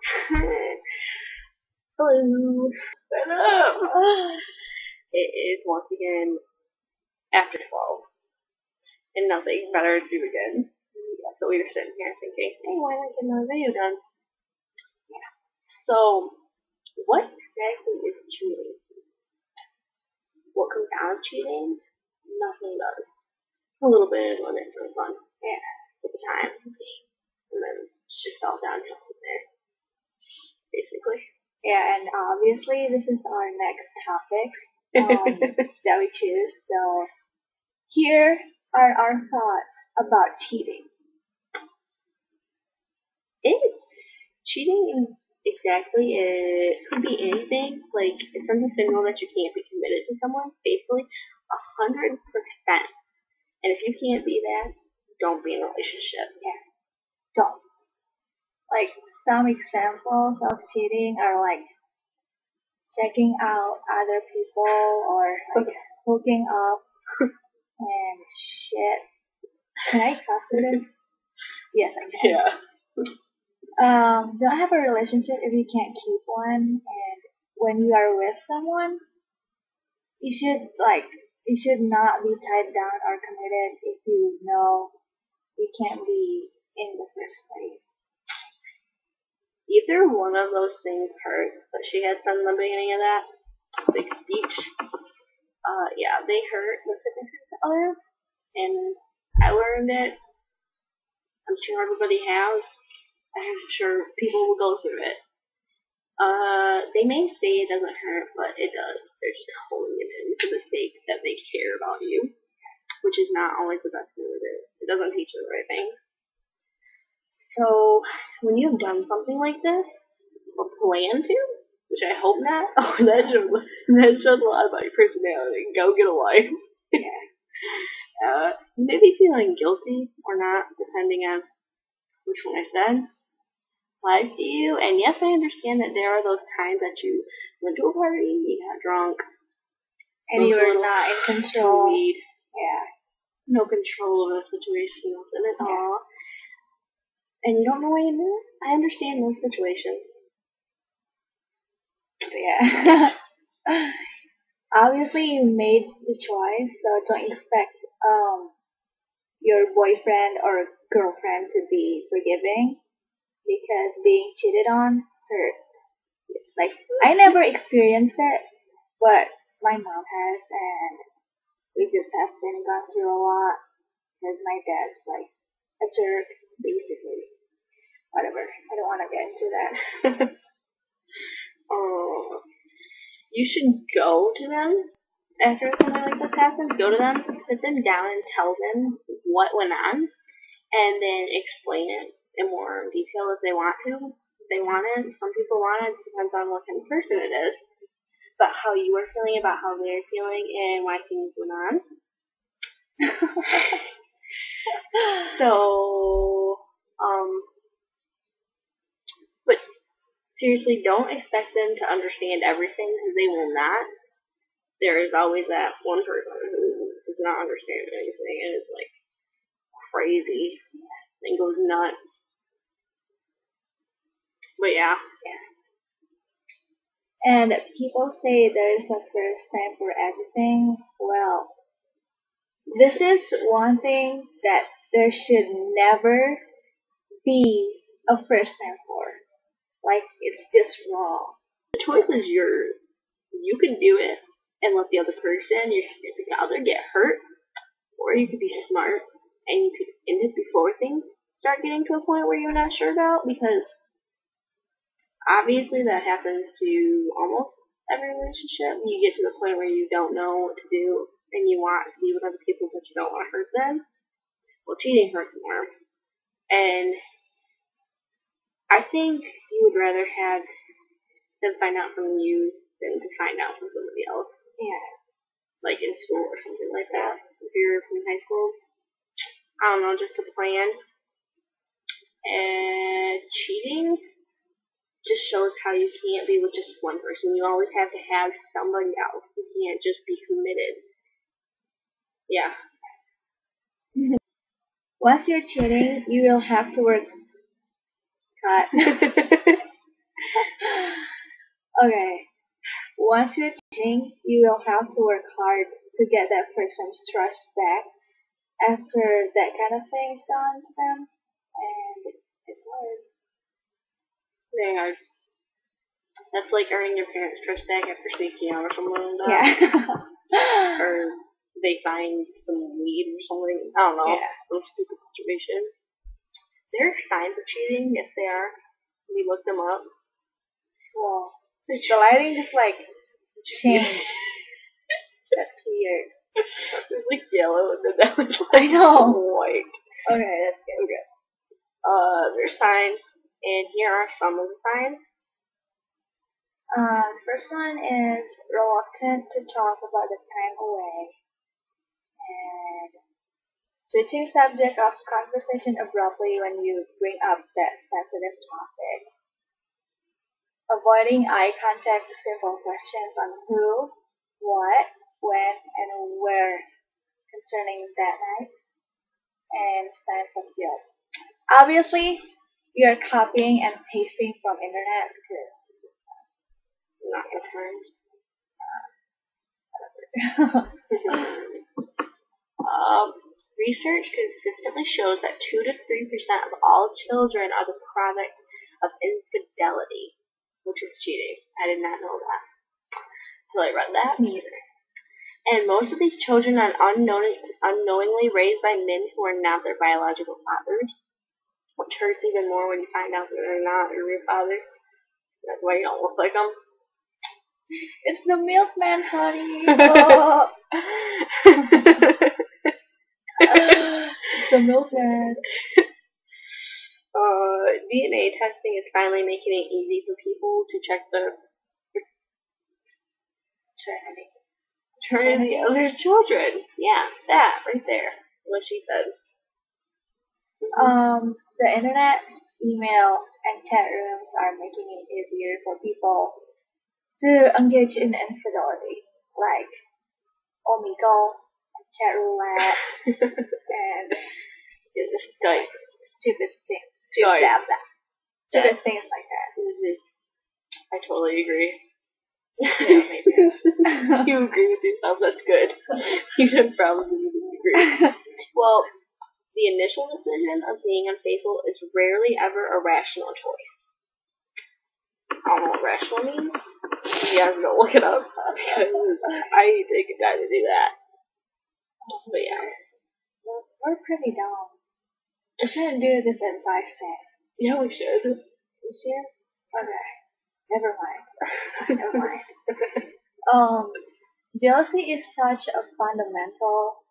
Hello. Hello. It is once again after 12 and nothing better to do again. So we were sitting here thinking, hey, why not get another video done? Yeah. So, what exactly is cheating? What comes out of cheating? Nothing does. A little bit when it's really fun. Yeah. At the time. And then it's just all downhill from there. Basically. Yeah, and obviously this is our next topic that we choose. So here are our thoughts about cheating. Cheating exactly, it could be anything. Like, it sends a signal that you can't be committed to someone faithfully 100%. And if you can't be that, don't be in a relationship. Yeah. Don't. Like, some examples of cheating are like checking out other people or like hooking up and shit. Can I cuss with this? Yes, I can. Yeah. Don't have a relationship if you can't keep one, and when you are with someone, you should not be tied down or committed if you know you can't be in the first place. Either one of those things hurt, but she had said in the beginning of that big speech. Yeah, they hurt the significant other, and I learned it. I'm sure everybody has. I'm sure people will go through it. They may say it doesn't hurt, but it does. They're just holding it in for the sake that they care about you, which is not always the best thing to do. It doesn't teach you the right thing. So, when you've done something like this, or plan to, which I hope not, that shows a lot about your personality. Go get a life. You may be feeling guilty or not, depending on which one I said. Applies to you, and yes, I understand that there are those times that you went to a party, you got drunk, and you were not in control. Weed, Yeah. no control of the situation, nothing at all, and you don't know what you do. I understand those situations. Yeah. Obviously, you made the choice, so don't expect your boyfriend or girlfriend to be forgiving, because being cheated on hurts. Like, I never experienced it, but my mom has, and we just have been gone through a lot because my dad's like a jerk, basically. Whatever. I don't want to get into that. You should go to them after something like this happens. Go to them, sit them down, and tell them what went on, and then explain it in more detail if they want to. If they want it, some people want it. Depends on what kind of person it is. But how you are feeling about how they're feeling and why things went on. So, but seriously, don't expect them to understand everything, because they will not. There is always that one person who does not understand anything and is like crazy and goes nuts. But yeah. And people say there's a first time for everything. Well, this is one thing that there should never be a first time for. Like, it's just wrong. The choice is yours. You can do it and let the other person, your significant other, get hurt, or you could be smart and you could end it before things start getting to a point where you're not sure about, because obviously that happens to almost every relationship. You get to the point where you don't know what to do and you want to be with other people but you don't want to hurt them. Well, cheating hurts more. And I think you would rather have them find out from you than to find out from somebody else. Yeah. Like in school or something like that. If you're from high school. I don't know, just a plan. And cheating just shows how you can't be with just one person. You always have to have somebody else. You can't just be committed. Yeah. Once you're cheating, you will have to work. Cut. Okay. Once you're cheating, you will have to work hard to get that person's trust back after that kind of thing is done to them. And it's hard. They are. That's like earning your parents' trust back after sneaking out or something like that. Yeah. Or they find some weed or something. I don't know. Yeah. Some stupid situation. There are signs of cheating. Yes, they are. We looked them up. Well, the lighting just like changed. That's weird. It was like yellow and then that was like I know. white. Okay, that's good. Okay. There's signs, and here are some of the signs. The first one is reluctant to talk about the time away, and switching subject of conversation abruptly when you bring up that sensitive topic, avoiding eye contact to simple questions on who, what, when, and where concerning that night, and signs of guilt. Obviously, you're copying and pasting from internet because Not the times. Research consistently shows that 2 to 3% of all children are the product of infidelity, which is cheating. I did not know that. So I read that. neither. And most of these children are unknowingly raised by men who are not their biological fathers, which hurts even more when you find out that they're not your real father. That's why you don't look like them. It's the milkman, honey. Oh. It's the milkman. DNA testing is finally making it easy for people to check the paternity of their children. Yeah, that right there. What she said. The internet, email, and chat rooms are making it easier for people to engage in infidelity, like Omegle, chat roulette, and Skype. stupid things. Skype. Stupid things like that. Mm-hmm. I totally agree. Yeah, maybe. You agree with yourself, that's good. You should probably agree. Well, the initial decision of being unfaithful is rarely ever a rational choice. I don't know what rational means. You guys go look it up, because I take a guy to do that. But yeah. We're pretty dumb. We shouldn't do this advice thing. Yeah, we should. We should? Okay. Never mind. Never mind. Jealousy is such a fundamental,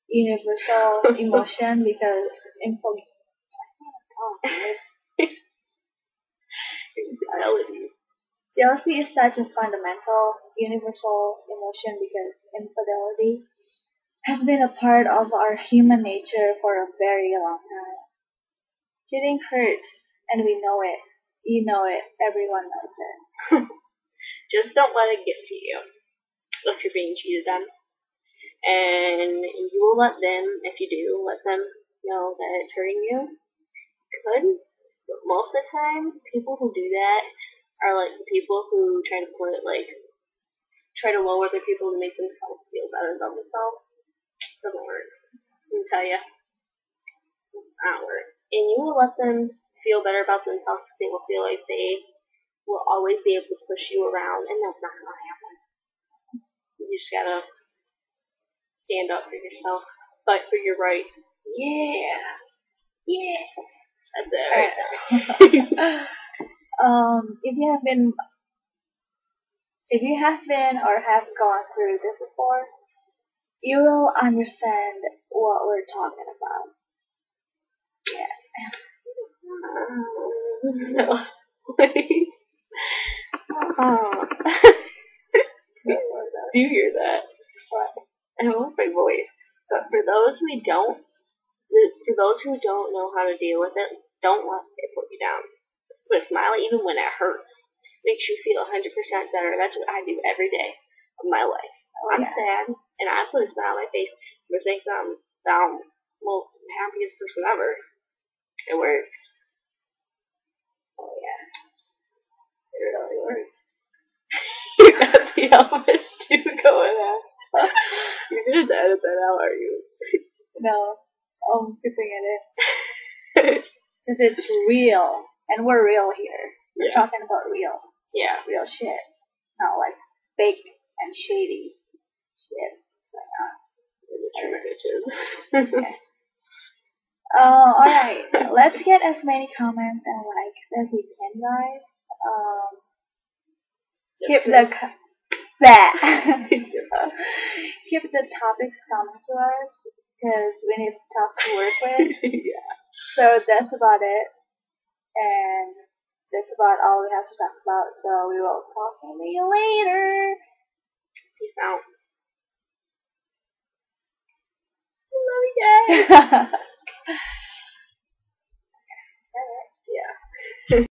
universal emotion because Jealousy is such a fundamental, universal emotion because infidelity has been a part of our human nature for a very long time. Cheating hurts, and we know it. You know it. Everyone knows it. Just don't let it get to you if you're being cheated on. And you will let them, if you do, let them know that it's hurting you. Could, but most of the time, people who do that are like the people who try to try to lower other people to make themselves feel better about themselves. Doesn't work. Let me tell you. Not work. And you will let them feel better about themselves because they will feel like they will always be able to push you around, and that's not going to happen. You just gotta stand up for yourself, fight for your right. Yeah. Yeah. That's it right now. If you have been or have gone through this before, you will understand what we're talking about. Yeah. No. Do you hear that? What? I love my voice. But for those who don't know how to deal with it, don't let it put you down. Put a smile even when it hurts. Makes you feel 100% better. That's what I do every day of my life. I'm sad, and I put a smile on my face and think I'm the happiest person ever. It works. Oh yeah. It really works. the Elvis too going on. You're gonna edit that out, are you? No, I'm keeping it in. Because it's real. And we're real here. We're Yeah. talking about real. Yeah. Real shit. Not like fake and shady shit going on. The true bitches. Okay. Alright. Let's get as many comments and likes as we can, guys. Keep the keep the topics coming to us because we need stuff to work with. Yeah. So that's about it, and that's about all we have to talk about. So we will talk to you later. Peace out. Love you guys.